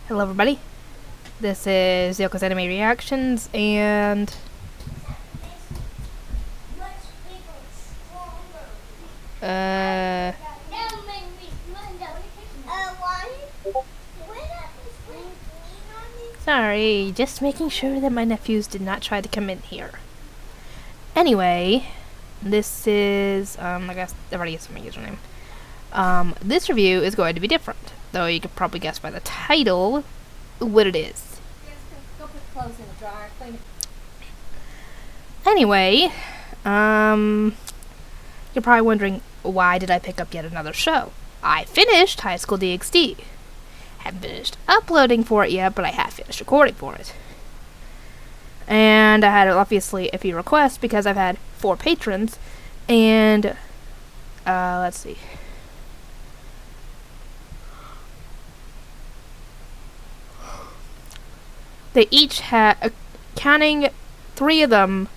Hello everybody, this is Yoko's Anime Reactions, and sorry, just making sure that my nephews did not try to come in here. Anyway, this is, I guess I've already guessed my username. This review is going to be different, though you could probably guess by the title what it is. Go put clothes in the dryer. Anyway, you're probably wondering, why did I pick up yet another show? I finished School DxD. Haven't finished uploading for it yet, but I have finished recording for it. And I had obviously a few requests because I've had 4 patrons, and let's see. They each have, counting 3 of them,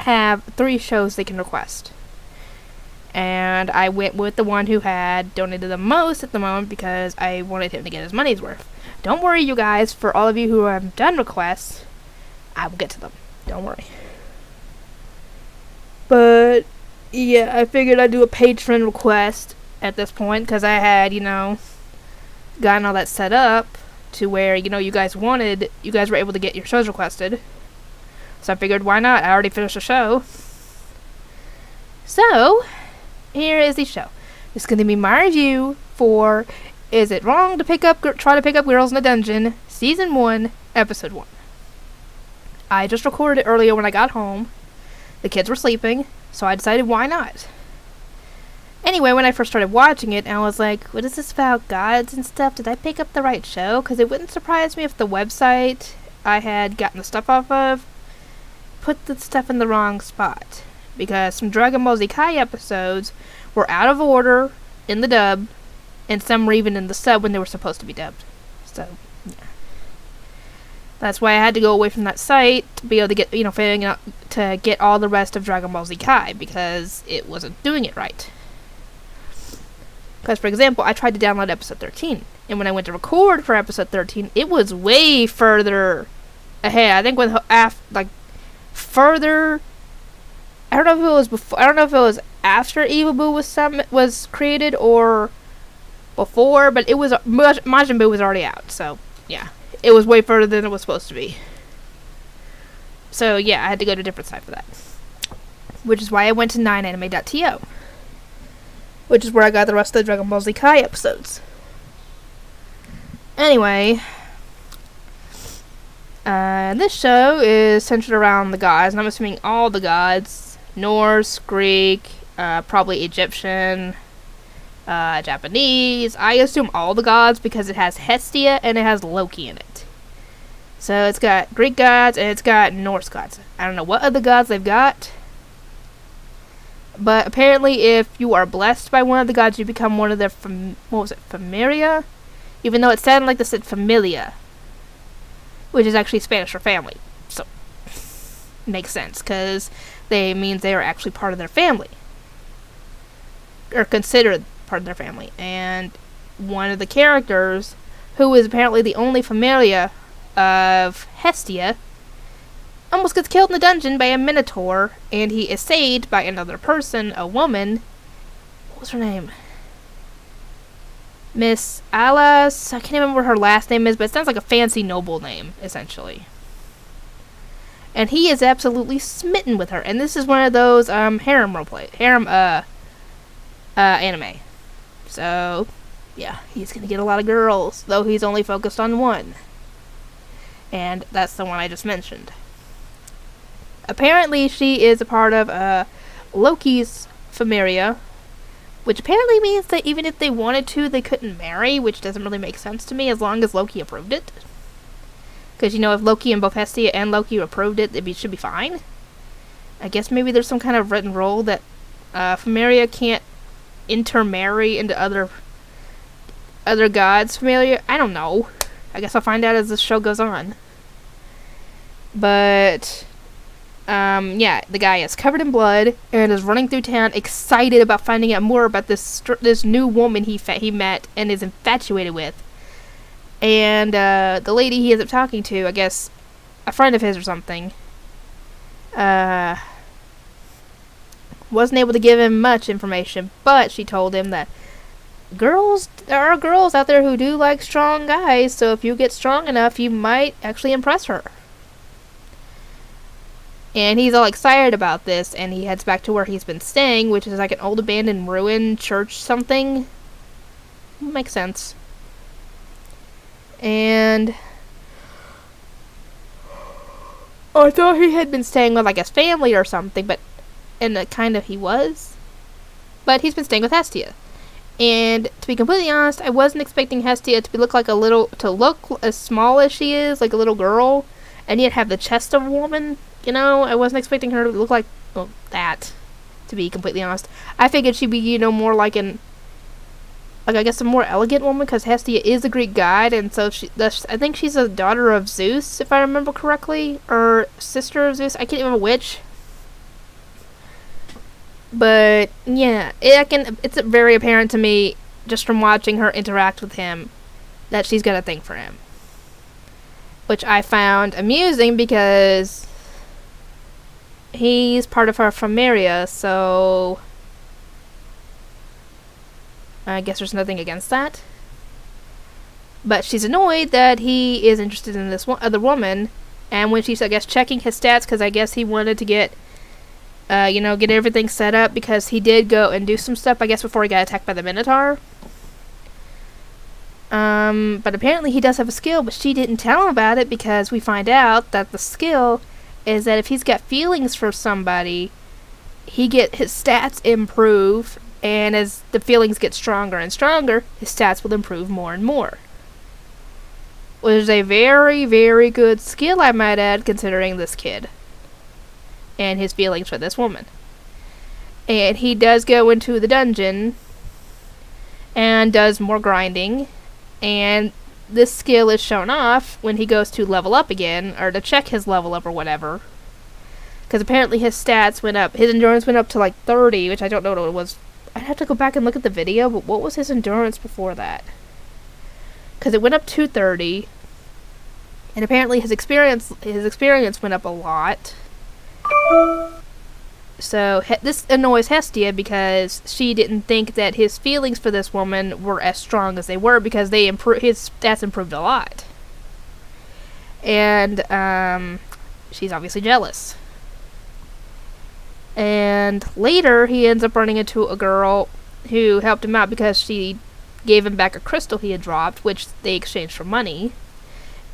have 3 shows they can request. And I went with the one who had donated the most at the moment because I wanted him to get his money's worth. Don't worry, you guys, for all of you who have done requests, I will get to them. Don't worry. But, yeah, I figured I'd do a patron request at this point because I had, gotten all that set up to where, you guys were able to get your shows requested. So I figured, why not? I already finished the show. So, here is the show. It's going to be my review for Is It Wrong to Try to Pick Up Girls in a Dungeon, Season 1, Episode 1. I just recorded it earlier when I got home. The kids were sleeping, so I decided why not. Anyway, when I first started watching it, I was like, what is this about gods and stuff? Did I pick up the right show? Because it wouldn't surprise me if the website I had gotten the stuff off of put the stuff in the wrong spot. Because some Dragon Ball Z Kai episodes were out of order in the dub, and some were even in the sub when they were supposed to be dubbed. So, yeah. That's why I had to go away from that site to be able to get, to get all the rest of Dragon Ball Z Kai, because it wasn't doing it right. Because, for example, I tried to download episode 13, and when I went to record for episode 13, it was way further ahead. I think further. I don't know if it was before. I don't know if it was after Evil Boo was created or before, but it was Majin Buu was already out. So yeah, it was way further than it was supposed to be. So yeah, I had to go to a different site for that, which is why I went to 9anime.to. Which is where I got the rest of the Dragon Ball Z Kai episodes. Anyway, this show is centered around the gods, and I'm assuming all the gods. Norse, Greek, probably Egyptian, Japanese. I assume all the gods because it has Hestia and it has Loki in it. So it's got Greek gods and it's got Norse gods. I don't know what other gods they've got. But apparently, if you are blessed by one of the gods, you become one of their familia? Even though it sounded like they said familia, which is actually Spanish for family. So, makes sense, because means they are actually part of their family. Or considered part of their family. And one of the characters, who is apparently the only familia of Hestia, almost gets killed in the dungeon by a minotaur, and he is saved by another person, a woman. What was her name? Miss Alas. I can't remember what her last name is, but it sounds like a fancy noble name, essentially. And he is absolutely smitten with her, and this is one of those harem anime. So, yeah, he's gonna get a lot of girls, though he's only focused on one. And that's the one I just mentioned. Apparently, she is a part of Loki's familia, which apparently means that even if they wanted to, they couldn't marry, which doesn't really make sense to me, as long as Loki approved it. Because, if Loki and both Hestia and Loki approved it, it should be fine. I guess maybe there's some kind of written rule that familia can't intermarry into other gods' familia. I don't know. I guess I'll find out as the show goes on. But yeah, the guy is covered in blood and is running through town, excited about finding out more about this new woman he met and is infatuated with. And the lady he ends up talking to, I guess a friend of his or something, wasn't able to give him much information, but she told him that there are girls out there who do like strong guys, so if you get strong enough, you might actually impress her. And he's all excited about this, and he heads back to where he's been staying, which is like an old abandoned ruin church something. Makes sense. And I thought he had been staying with like his family or something, and kind of he was. But he's been staying with Hestia. And to be completely honest, I wasn't expecting Hestia to look as small as she is, like a little girl, and yet have the chest of a woman. You know, I wasn't expecting her to look like that, to be completely honest. I figured she'd be, more like I guess a more elegant woman, because Hestia is a Greek god, and so I think she's a daughter of Zeus, if I remember correctly, or sister of Zeus. I can't remember which. But yeah, it's very apparent to me just from watching her interact with him that she's got a thing for him, which I found amusing because he's part of her familia, so I guess there's nothing against that. But she's annoyed that he is interested in this other woman, and when she's, I guess, checking his stats, because I guess he wanted to get everything set up, because he did go and do some stuff, I guess, before he got attacked by the Minotaur. But apparently he does have a skill, but she didn't tell him about it, because we find out that the skill is that if he's got feelings for somebody, his stats improve, and as the feelings get stronger and stronger, his stats will improve more and more. Which is a very, very good skill, I might add, considering this kid and his feelings for this woman. And he does go into the dungeon and does more grinding, and this skill is shown off when he goes to level up again, or to check his level up or whatever. Because apparently his stats went up. His endurance went up to like 30, which I don't know what it was. I'd have to go back and look at the video, but what was his endurance before that? Because it went up to 30, and apparently his experience went up a lot. So this annoys Hestia, because she didn't think that his feelings for this woman were as strong as they were, because his stats improved a lot. And she's obviously jealous. And later he ends up running into a girl who helped him out because she gave him back a crystal he had dropped, which they exchanged for money,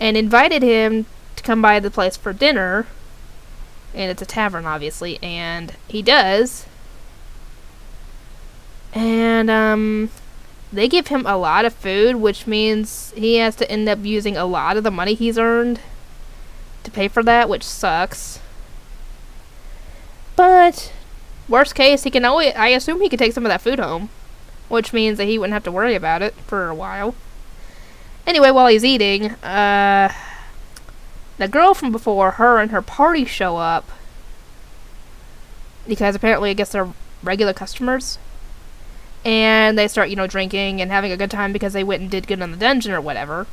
and invited him to come by the place for dinner. And it's a tavern, obviously, and he does. And, they give him a lot of food, which means he has to end up using a lot of the money he's earned to pay for that, which sucks. But, worst case, I assume he could take some of that food home, which means that he wouldn't have to worry about it for a while. Anyway, while he's eating, the girl from before, her and her party show up, because apparently, I guess they're regular customers, and they start, drinking and having a good time because they went and did good in the dungeon or whatever.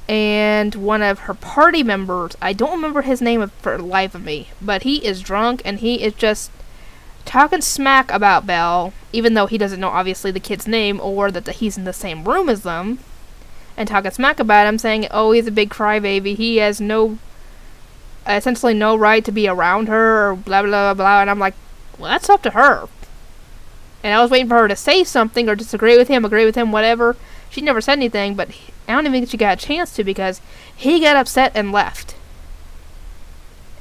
And one of her party members, I don't remember his name for the life of me, but he is drunk, and he is just talking smack about Belle, even though he doesn't know, obviously, the kid's name, or that he's in the same room as them. And talking smack about him, saying, oh, he's a big crybaby, he has essentially no right to be around her, or blah, blah, blah, and I'm like, well, that's up to her. And I was waiting for her to say something, or disagree with him, agree with him, whatever. She never said anything, but I don't even think she got a chance to, because he got upset and left.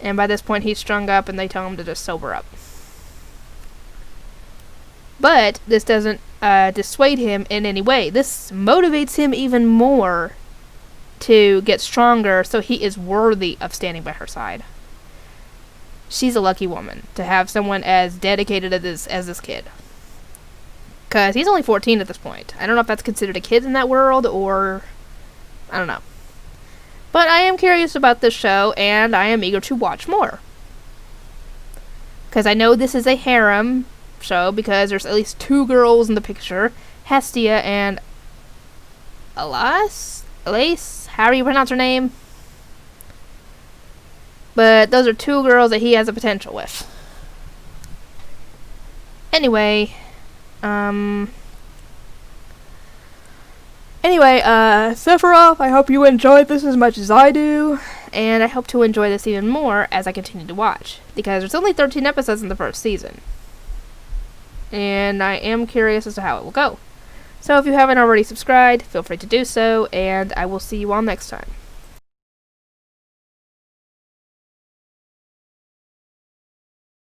And by this point, he's strung up, and they tell him to just sober up. But this doesn't dissuade him in any way. This motivates him even more to get stronger, so he is worthy of standing by her side. She's a lucky woman to have someone as dedicated as this kid. Because he's only 14 at this point. I don't know if that's considered a kid in that world, or I don't know. But I am curious about this show, and I am eager to watch more. Because I know this is a harem show, because there's at least 2 girls in the picture, Hestia and Elise, however you pronounce her name. But those are two girls that he has a potential with. Anyway, Sephiroth, I hope you enjoyed this as much as I do, and I hope to enjoy this even more as I continue to watch, because there's only 13 episodes in the first season, and I am curious as to how it will go. So if you haven't already subscribed, feel free to do so, and I will see you all next time.